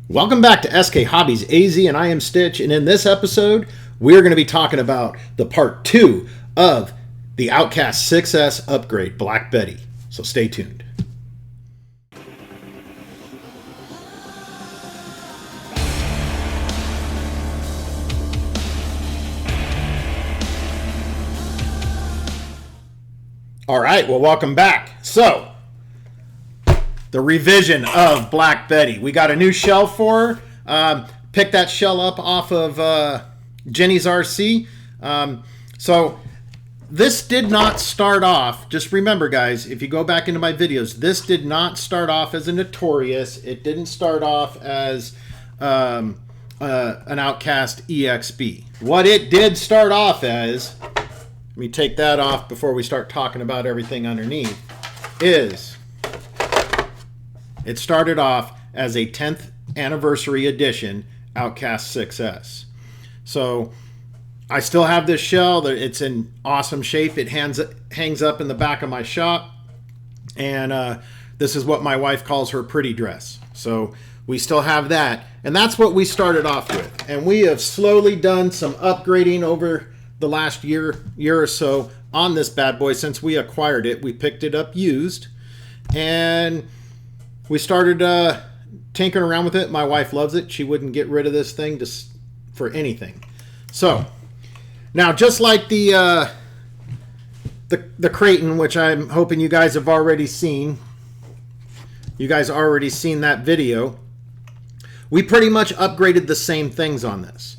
Welcome back to SK Hobbies AZ, and I am Stitch, and in this episode we're going to be talking about the part 2 of the Outcast 6S upgrade Black Betty, so stay tuned. Alright, well, welcome back. So the revision of Black Betty. We got a new shell for her. Picked that shell up off of Jenny's RC. So this did not start off, just remember guys, if you go back into my videos, this did not start off as a Notorious. It didn't start off as an Outcast EXB. What it did start off as, let me take that off before we start talking about everything underneath, is it started off as a 10th anniversary edition Outcast 6S. So I still have this shell. It's in awesome shape. It hangs up in the back of my shop. And this is what my wife calls her pretty dress. So we still have that. And that's what we started off with. And we have slowly done some upgrading over the last year or so on this bad boy since we acquired it. We picked it up used. And we started tinkering around with it. My wife loves it. She wouldn't get rid of this thing just for anything. So now, just like the Creighton, which I'm hoping you guys have already seen. You guys already seen that video. We pretty much upgraded the same things on this.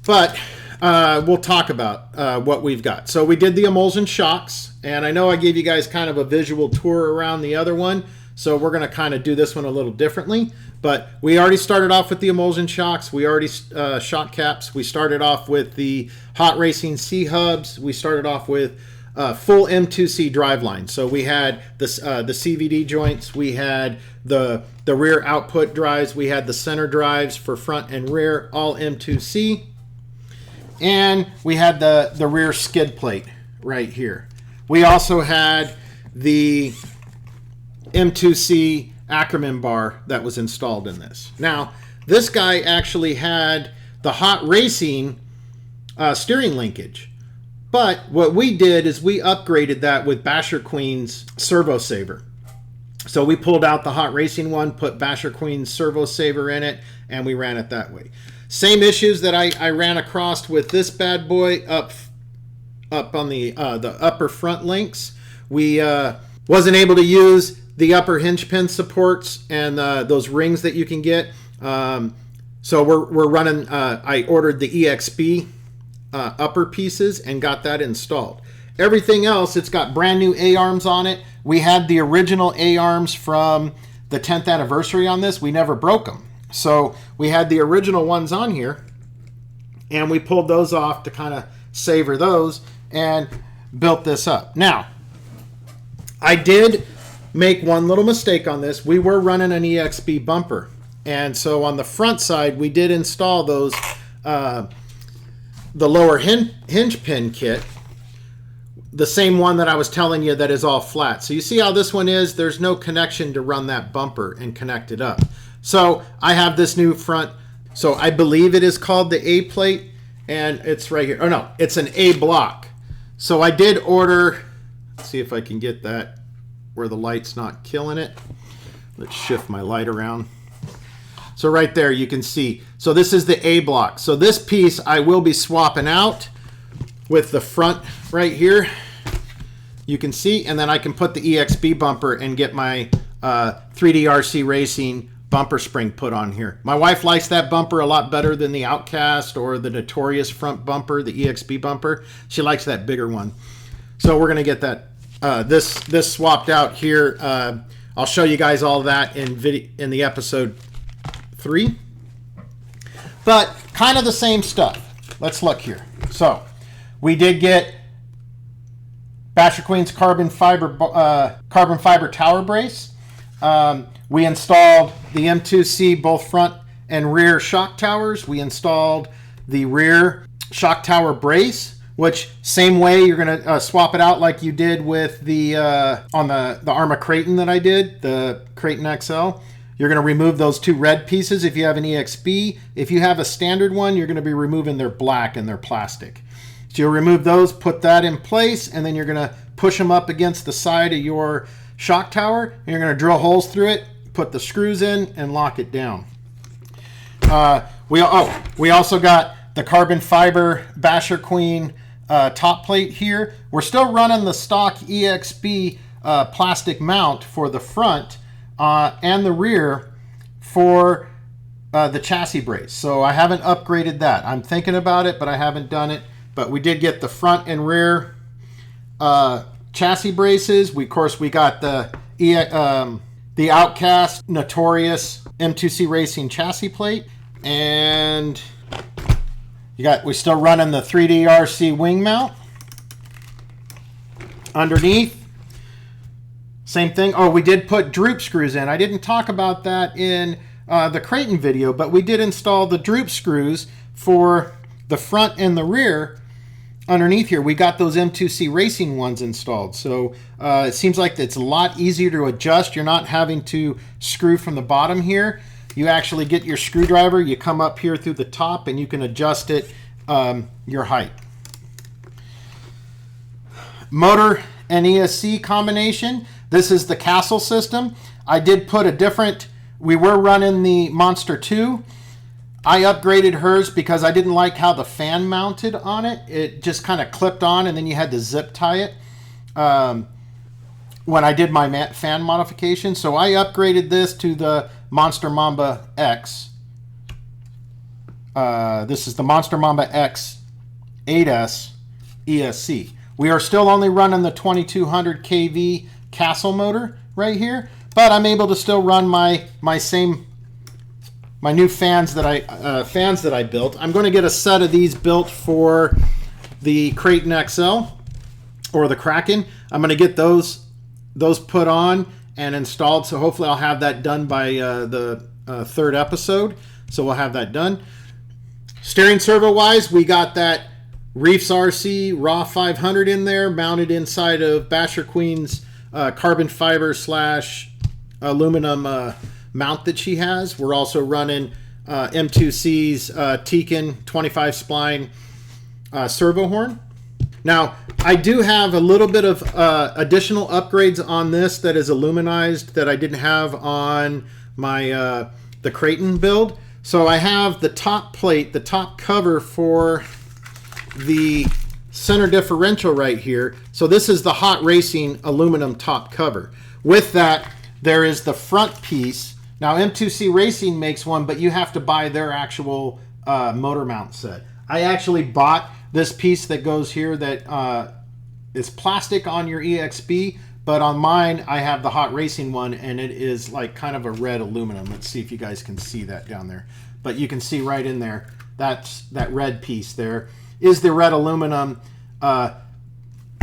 But we'll talk about what we've got. So we did the emulsion shocks. And I know I gave you guys kind of a visual tour around the other one. So we're going to kind of do this one a little differently. But we already started off with the emulsion shocks. We already shock caps. We started off with the Hot Racing C-hubs. We started off with full M2C driveline. So we had the CVD joints. We had the rear output drives. We had the center drives for front and rear, all M2C. And we had the rear skid plate right here. We also had the M2C Ackerman bar that was installed in this. Now, this guy actually had the Hot Racing steering linkage. But what we did is we upgraded that with Basherquen's servo saver. So we pulled out the Hot Racing one, put Basherquen's servo saver in it, and we ran it that way. Same issues that I ran across with this bad boy up on the upper front links. We wasn't able to use the upper hinge pin supports and those rings that you can get. So we're running, I ordered the EXB upper pieces and got that installed. Everything else, it's got brand new A-arms on it. We had the original A-arms from the 10th anniversary on this. We never broke them. So we had the original ones on here and we pulled those off to kind of savor those and built this up. Now, I did make one little mistake on this. We were running an EXB bumper. And so on the front side, we did install those, the lower hinge pin kit, the same one that I was telling you that is all flat. So you see how this one is? There's no connection to run that bumper and connect it up. So I have this new front. So I believe it is called the A plate and it's right here. Oh no, it's an A block. So I did order, let's see if I can get that where the light's not killing it. Let's shift my light around. So right there you can see. So this is the A block. So this piece I will be swapping out with the front right here. You can see, and then I can put the EXB bumper and get my 3D RC Racing bumper spring put on here. My wife likes that bumper a lot better than the Outcast or the Notorious front bumper, the EXB bumper. She likes that bigger one. So we're going to get that this swapped out here. I'll show you guys all that in the episode 3. But kind of the same stuff. Let's look here. So we did get Basherquen's carbon fiber tower brace. We installed the M2C both front and rear shock towers. We installed the rear shock tower brace. which same way you're going to swap it out like you did with the on the ARRMA Creighton that I did, the Creighton XL. You're going to remove those two red pieces if you have an EXB. If you have a standard one, you're going to be removing their black and their plastic. So you'll remove those, put that in place, and then you're going to push them up against the side of your shock tower, and you're going to drill holes through it, put the screws in, and lock it down. We also got the carbon fiber Basherquuen top plate here. We're still running the stock EXB plastic mount for the front and the rear for the chassis brace. So I haven't upgraded that. I'm thinking about it, but I haven't done it. But we did get the front and rear chassis braces. Of course, we got the Outcast notorious M2C Racing chassis plate, and we're still running the 3D RC wing mount underneath. Same thing. Oh, we did put droop screws in. I didn't talk about that in the Creighton video, but we did install the droop screws for the front and the rear underneath here. We got those M2C Racing ones installed. So it seems like it's a lot easier to adjust. You're not having to screw from the bottom here. You actually get your screwdriver, you come up here through the top, and you can adjust it your height. Motor and ESC combination. This is the Castle system. I did put a different, we were running the Monster 2. I upgraded hers because I didn't like how the fan mounted on it. It just kind of clipped on, and then you had to zip tie it when I did my fan modification. So I upgraded this to the Monster Mamba X. This is the Monster Mamba X 8S ESC. We are still only running the 2200 kV Castle motor right here, but I'm able to still run my new fans that I built. I'm going to get a set of these built for the Creighton XL or the Kraken. I'm going to get those put on and installed, so hopefully I'll have that done by the third episode. So we'll have that done. Steering servo wise, we got that Reefs RC Raw 500 in there, mounted inside of Basherquen's carbon fiber / aluminum mount that she has. We're also running M2C's Tekin 25 spline servo horn. Now, I do have a little bit of additional upgrades on this that is aluminized that I didn't have on my the Creighton build. So I have the top plate, the top cover for the center differential right here. So this is the Hot Racing aluminum top cover. With that, there is the front piece. Now, M2C Racing makes one, but you have to buy their actual motor mount set. I actually bought this piece that goes here that is plastic on your EXB, but on mine, I have the Hot Racing one, and it is like kind of a red aluminum. Let's see if you guys can see that down there. But you can see right in there, that red piece there is the red aluminum.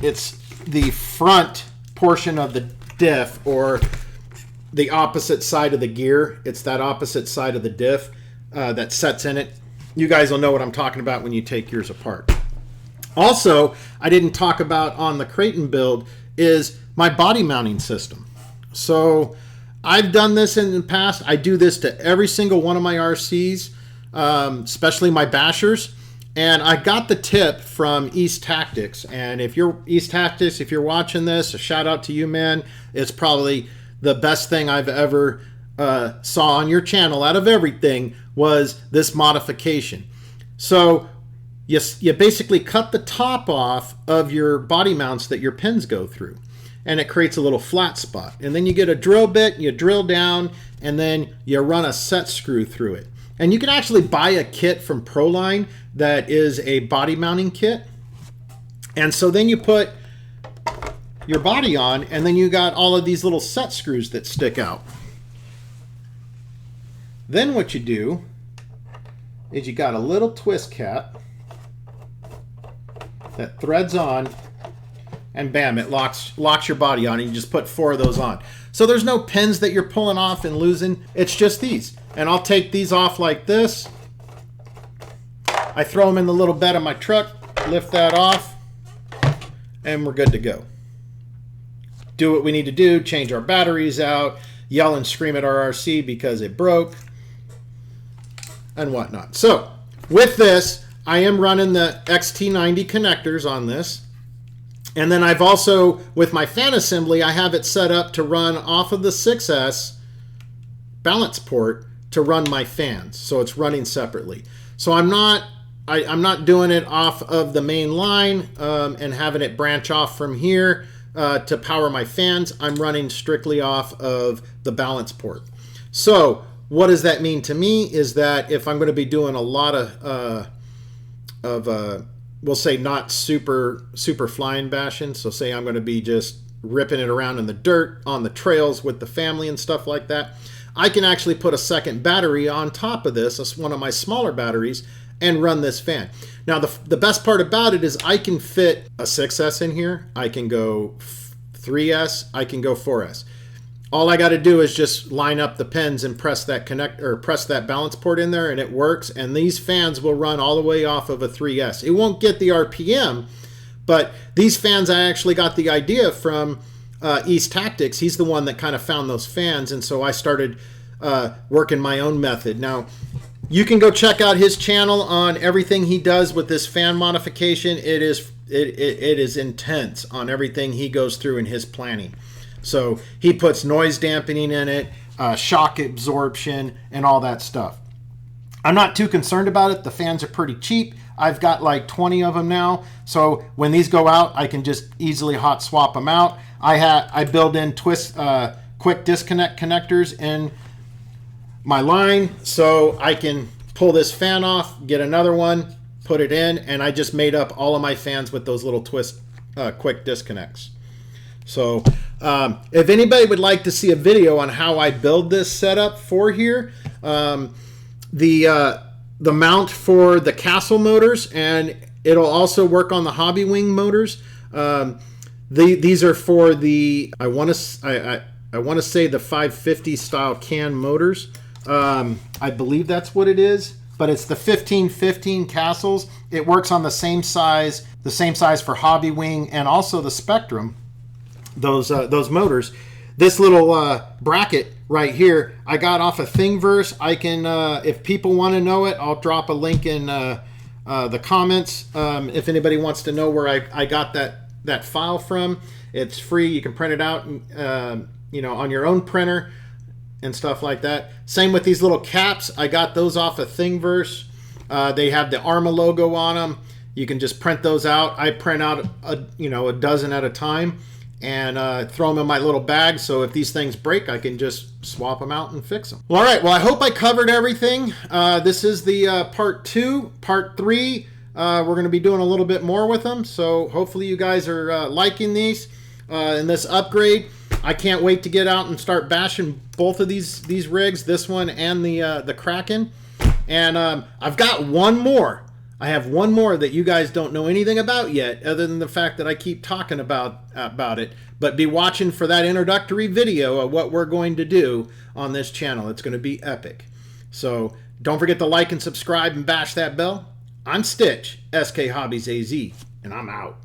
It's the front portion of the diff, or the opposite side of the gear. It's that opposite side of the diff that sets in it. You guys will know what I'm talking about when you take yours apart. Also, I didn't talk about on the Creighton build is my body mounting system. So I've done this in the past. I do this to every single one of my RCs, especially my Bashers. And I got the tip from East Tactics. And if you're East Tactics, if you're watching this, a shout out to you, man. It's probably the best thing I've ever saw on your channel out of everything was this modification. So you basically cut the top off of your body mounts that your pins go through, and it creates a little flat spot. And then you get a drill bit, you drill down, and then you run a set screw through it. And you can actually buy a kit from Proline that is a body mounting kit. And so then you put your body on, and then you got all of these little set screws that stick out. Then what you do is you got a little twist cap that threads on, and bam, it locks your body on, and you just put 4 of those on. So there's no pins that you're pulling off and losing. It's just these. And I'll take these off like this. I throw them in the little bed of my truck, lift that off, and we're good to go. Do what we need to do, change our batteries out, yell and scream at our RC because it broke and whatnot. So with this, I am running the XT90 connectors on this. And then I've also, with my fan assembly, I have it set up to run off of the 6S balance port to run my fans. So it's running separately. So I'm not doing it off of the main line and having it branch off from here to power my fans. I'm running strictly off of the balance port. So what does that mean to me is that if I'm going to be doing a lot of we'll say not super flying bashing, so say I'm going to be just ripping it around in the dirt on the trails with the family and stuff like that, I can actually put a second battery on top of this, that's one of my smaller batteries, and run this fan. Now the best part about it is I can fit a 6S in here, I can go 3S, I can go 4S. All I got to do is just line up the pins and press that press that balance port in there, and it works. And these fans will run all the way off of a 3S. It won't get the RPM, but these fans, I actually got the idea from East Tactics. He's the one that kind of found those fans, and so I started working my own method. Now, you can go check out his channel on everything he does with this fan modification. It is intense on everything he goes through in his planning. So he puts noise dampening in it, shock absorption, and all that stuff. I'm not too concerned about it. The fans are pretty cheap. I've got like 20 of them now. So when these go out, I can just easily hot swap them out. I build in quick disconnect connectors in my line, so I can pull this fan off, get another one, put it in, and I just made up all of my fans with those little quick disconnects. So if anybody would like to see a video on how I build this setup for here, the mount for the Castle motors, and it'll also work on the Hobby Wing motors. These are for the I want to say the 550 style can motors. I believe that's what it is, but it's the 1515 Castles. It works on the same size for Hobby Wing and also the Spectrum. Those motors. This little bracket right here, I got off of Thingiverse. I can, if people want to know it, I'll drop a link in the comments. If anybody wants to know where I got that file from, it's free. You can print it out, on your own printer and stuff like that. Same with these little caps. I got those off of Thingiverse. They have the ARRMA logo on them. You can just print those out. I print out a dozen at a time and throw them in my little bag, so if these things break, I can just swap them out and fix them. Well, all right, well, I hope I covered everything. This is the part 2. Part 3, we're going to be doing a little bit more with them, so hopefully you guys are liking these in this upgrade. I can't wait to get out and start bashing both of these rigs, this one and the Kraken. And I've got one more. I have one more that you guys don't know anything about yet, other than the fact that I keep talking about it. But be watching for that introductory video of what we're going to do on this channel. It's going to be epic. So don't forget to like and subscribe and bash that bell. I'm Stitch, SK Hobbies AZ, and I'm out.